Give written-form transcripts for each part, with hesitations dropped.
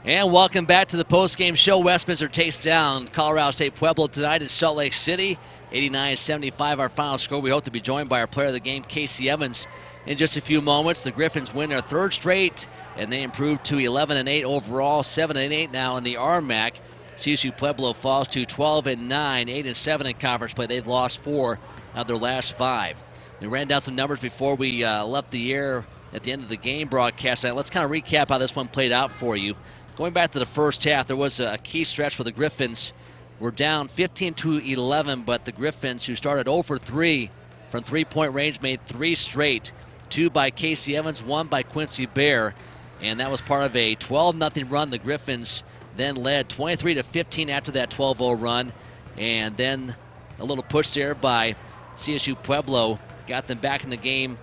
And welcome back to the postgame show. Westminster takes down Colorado State Pueblo tonight in Salt Lake City. 89-75 our final score. We hope to be joined by our player of the game, Casey Evans, in just a few moments. The Griffins win their third straight, and they improve to 11-8 overall, 7-8 now in the RMAC. CSU Pueblo falls to 12-9, 8-7 in conference play. They've lost 4 of their last 5. We ran down some numbers before we left the air at the end of the game broadcast. Let's kind of recap how this one played out for you. Going back to the first half, there was a key stretch where the Griffins were down 15-11, but the Griffins, who started 0 for 3 from three-point range, made 3 straight. 2 by Casey Evans, 1 by Quincy Bear, and that was part of a 12-0 run. The Griffins then led 23-15 after that 12-0 run, and then a little push there by CSU Pueblo got them back in the game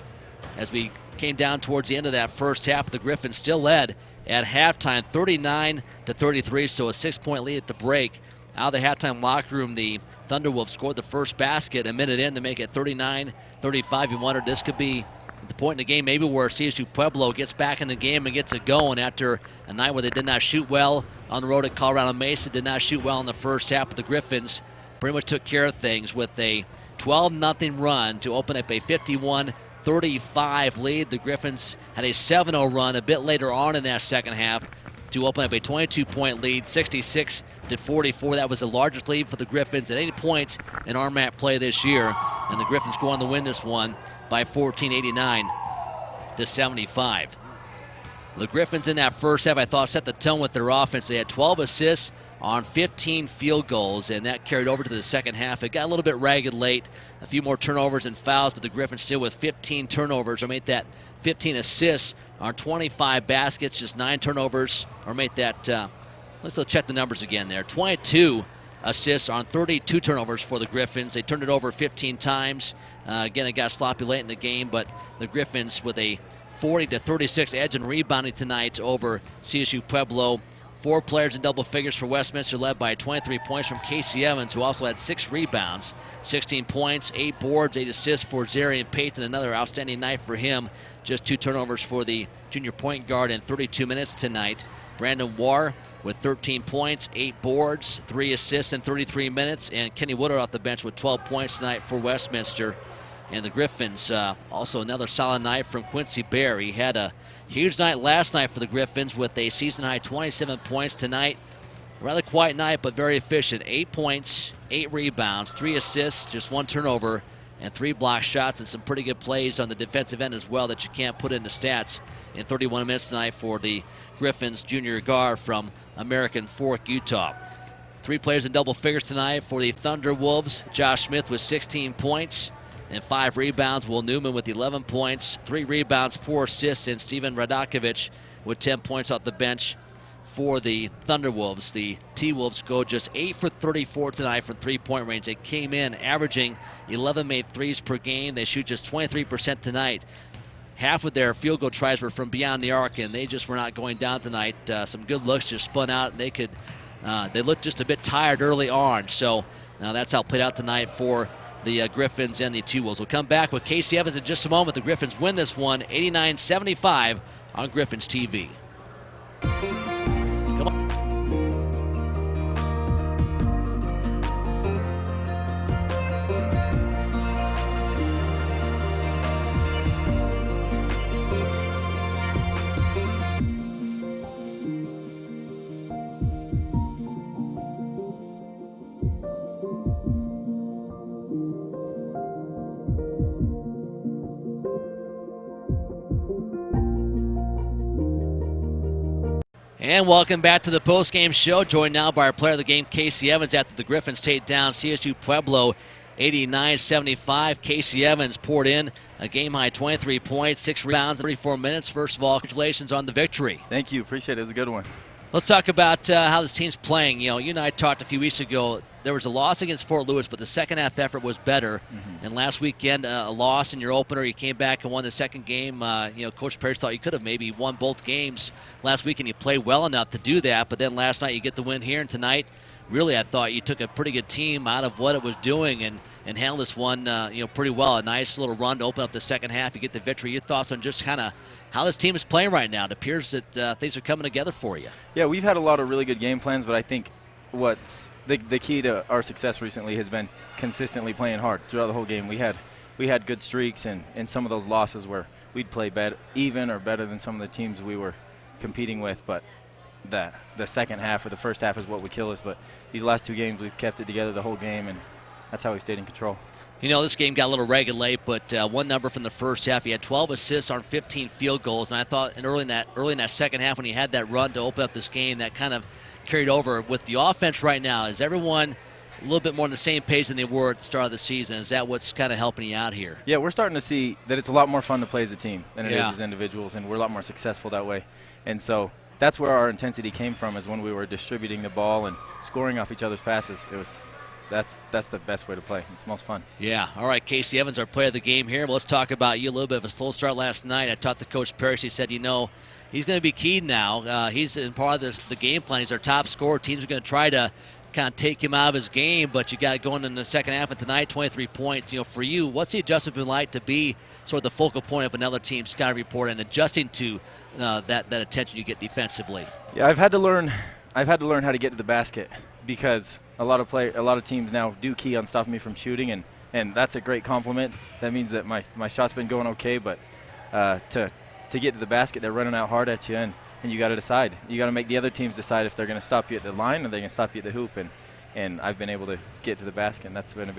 as we came down towards the end of that first half. The Griffins still led at halftime, 39-33, so a 6-point lead at the break. Out of the halftime locker room, the Thunderwolves scored the first basket a minute in to make it 39-35. You wondered this could be the point in the game maybe where CSU Pueblo gets back in the game and gets it going after a night where they did not shoot well on the road at Colorado Mesa, did not shoot well in the first half. But the Griffins pretty much took care of things with a 12-0 run to open up a 51-35 lead. The Griffins had a 7-0 run a bit later on in that second half to open up a 22-point lead, 66-44. That was the largest lead for the Griffins at any point in RMAC play this year. And the Griffins go on to win this one by 14, 89-75. The Griffins in that first half, I thought, set the tone with their offense. They had 12 assists on 15 field goals, and that carried over to the second half. It got a little bit ragged late, a few more turnovers and fouls, but the Griffins still with 15 turnovers, or made that 15 assists on 25 baskets, just 9 turnovers, or made that, let's check the numbers again there, 22 assists on 32 turnovers for the Griffins. They turned it over 15 times. Again, it got sloppy late in the game, but the Griffins with a 40-36 edge in rebounding tonight over CSU Pueblo. 4 players in double figures for Westminster, led by 23 points from Casey Evans, who also had 6 rebounds, 16 points, 8 boards, 8 assists for Zarian Payton. Another outstanding night for him. Just 2 turnovers for the junior point guard in 32 minutes tonight. Brandon Warr with 13 points, 8 boards, 3 assists in 33 minutes, and Kenny Woodard off the bench with 12 points tonight for Westminster. And the Griffins, also another solid night from Quincy Bear. He had a huge night last night for the Griffins with a season-high 27 points tonight. Rather quiet night, but very efficient. 8 points, 8 rebounds, 3 assists, just 1 turnover, and 3 block shots, and some pretty good plays on the defensive end as well that you can't put into stats in 31 minutes tonight for the Griffins junior guard from American Fork, Utah. 3 players in double figures tonight for the Thunder Wolves. Josh Smith with 16 points and 5 rebounds. Will Newman with 11 points, 3 rebounds, 4 assists, and Steven Radakovich with 10 points off the bench for the Thunderwolves. The T-Wolves go just 8 for 34 tonight from three-point range. They came in averaging 11 made threes per game. They shoot just 23% tonight. Half of their field goal tries were from beyond the arc, and they just were not going down tonight. Some good looks just spun out, and they looked just a bit tired early on. So that's how it played out tonight for the Griffins and the T-Wolves. We'll come back with Casey Evans in just a moment. The Griffins win this one, 89-75 on Griffins TV. Come on. And welcome back to the postgame show, joined now by our player of the game, Casey Evans, after the Griffins take down CSU Pueblo 89-75. Casey Evans poured in a game-high 23 points, 6 rebounds in 34 minutes. First of all, congratulations on the victory. Thank you. Appreciate it. It was a good one. Let's talk about how this team's playing. You and I talked a few weeks ago. There was a loss against Fort Lewis, but the second half effort was better. Mm-hmm. And last weekend, a loss in your opener. You came back and won the second game. Coach Parrish thought you could have maybe won both games last week, and you played well enough to do that. But then last night you get the win here, and tonight really I thought you took a pretty good team out of what it was doing and handled this one pretty well. A nice little run to open up the second half. You get the victory. Your thoughts on just kind of how this team is playing right now? It appears that things are coming together for you. Yeah, we've had a lot of really good game plans, but I think what's the key to our success recently has been consistently playing hard throughout the whole game. We had good streaks and some of those losses where we'd play even or better than some of the teams we were competing with, but the second half or the first half is what would kill us. But these last 2 games, we've kept it together the whole game, and that's how we stayed in control. You know, this game got a little ragged late, but one number from the first half, he had 12 assists on 15 field goals, and I thought early in that second half when he had that run to open up this game, that kind of carried over. With the offense right now, is everyone a little bit more on the same page than they were at the start of the season? Is that what's kind of helping you out here? Yeah, we're starting to see that it's a lot more fun to play as a team than it is as individuals, and we're a lot more successful that way. And so that's where our intensity came from, is when we were distributing the ball and scoring off each other's passes. That's the best way to play. It's most fun. Yeah. All right, Casey Evans, our player of the game here. But let's talk about you. A little bit of a slow start last night. I talked to Coach Parrish. He said, he's going to be key now. He's in part of the game plan. He's our top scorer. Teams are going to try to kind of take him out of his game, but you got it going in the second half. And tonight, 23 points. For you, what's the adjustment been like to be sort of the focal point of another team's kind of report and adjusting to that attention you get defensively? Yeah, I've had to learn how to get to the basket, because a lot of teams now do key on stopping me from shooting, and that's a great compliment. That means that my shot's been going okay, but to get to the basket, they're running out hard at you, and you got to decide. You got to make the other teams decide if they're going to stop you at the line or they're going to stop you at the hoop, and I've been able to get to the basket, and that's been a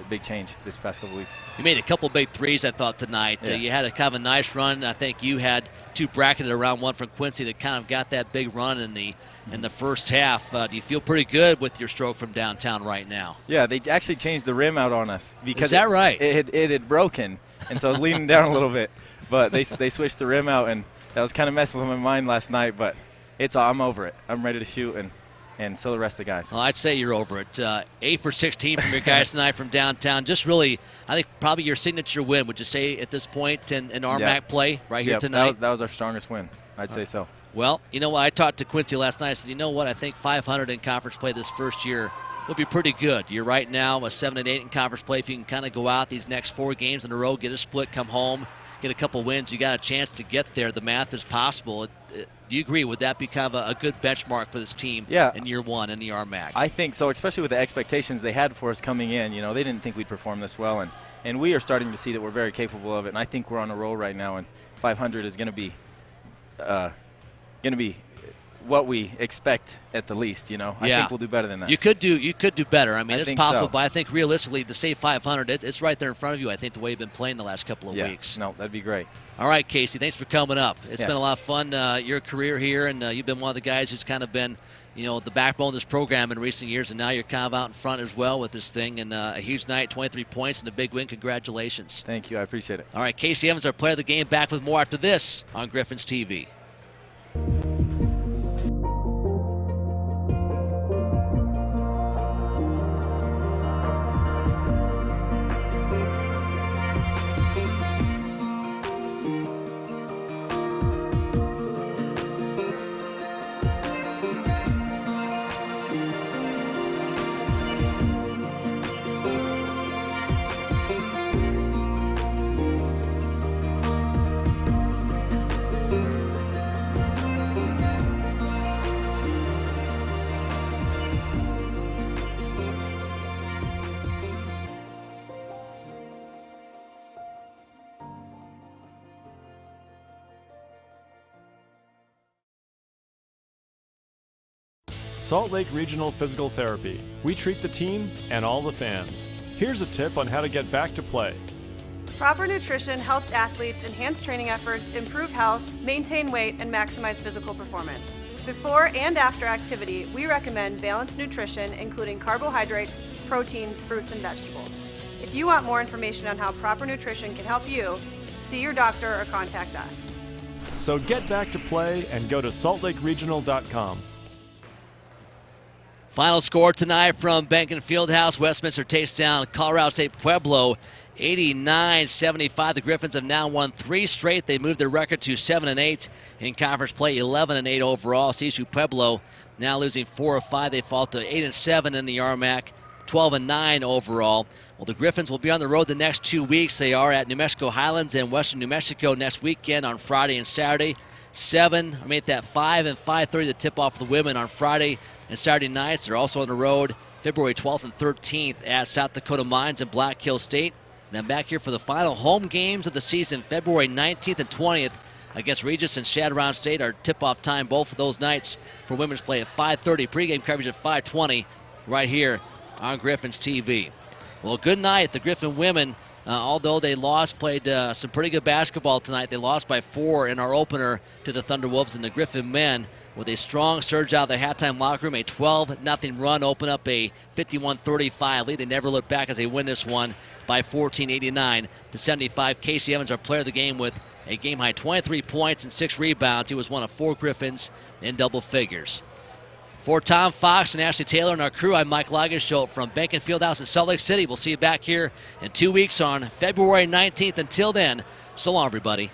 big change this past couple weeks. You made a couple big threes, I thought, tonight. Yeah. You had a kind of a nice run. I think you had 2 bracketed around, one from Quincy that kind of got that big run in the first half. Do you feel pretty good with your stroke from downtown right now? Yeah, they actually changed the rim out on us because is that right? It had broken, and so I was leaning down a little bit, but they switched the rim out, and that was kind of messing with my mind last night. But I'm over it. I'm ready to shoot, and so the rest of the guys. Well, I'd say you're over it. 8 for 16 from your guys tonight from downtown. Just really, I think probably your signature win, would you say, at this point in RMAC play right here tonight? That was our strongest win. I'd say so. Well, you know what? I talked to Quincy last night. I said, I think 500 in conference play this first year will be pretty good. You're right now a 7-8 in conference play. If you can kind of go out these next 4 games in a row, get a split, come home, get a couple wins, you got a chance to get there. The math is possible. Do you agree? Would that be kind of a good benchmark for this team in year 1 in the RMAC? I think so, especially with the expectations they had for us coming in. They didn't think we'd perform this well, and we are starting to see that we're very capable of it, and I think we're on a roll right now, and 500 is going to be what we expect at the least. I think we'll do better than that. You could do better. I mean, it's possible, so. But I think realistically, to say 500, it's right there in front of you. I think the way you've been playing the last couple of weeks. No, that'd be great. All right, Casey, thanks for coming up. It's been a lot of fun. Your career here, and you've been one of the guys who's kind of been, the backbone of this program in recent years, and now you're kind of out in front as well with this thing. And a huge night, 23 points, and a big win. Congratulations. Thank you. I appreciate it. All right, Casey Evans, our player of the game, back with more after this on Griffins TV. Salt Lake Regional Physical Therapy. We treat the team and all the fans. Here's a tip on how to get back to play. Proper nutrition helps athletes enhance training efforts, improve health, maintain weight, and maximize physical performance. Before and after activity, we recommend balanced nutrition, including carbohydrates, proteins, fruits, and vegetables. If you want more information on how proper nutrition can help you, see your doctor or contact us. So get back to play and go to saltlakeregional.com. Final score tonight from Bankin Fieldhouse. Westminster takes down Colorado State Pueblo 89-75. The Griffins have now won 3 straight. They moved their record to 7-8 in conference play, 11-8 overall. CSU Pueblo now losing 4 of 5. They fall to 8-7 in the RMAC, 12-9 overall. Well, the Griffins will be on the road the next 2 weeks. They are at New Mexico Highlands and Western New Mexico next weekend on Friday and Saturday. 5 and 5:30 the tip-off for the women on Friday and Saturday nights. They're also on the road February 12th and 13th at South Dakota Mines and Black Hill State. Then back here for the final home games of the season, February 19th and 20th against Regis and Shadowround State. Our tip-off time both of those nights for women's play at 5:30. Pregame coverage at 5:20 right here on Griffins TV. Well, good night. The Griffin women, although they lost, played some pretty good basketball tonight. They lost by 4 in our opener to the Thunderwolves, and the Griffin men, with a strong surge out of the halftime locker room, a 12-0 run, open up a 51-35 lead. They never look back as they win this one by 14, 89-75. Casey Evans, our player of the game, with a game-high 23 points and 6 rebounds. He was one of 4 Griffins in double figures. For Tom Fox and Ashley Taylor and our crew, I'm Mike Lagerschultz from Bank and Fieldhouse in Salt Lake City. We'll see you back here in 2 weeks on February 19th. Until then, so long, everybody.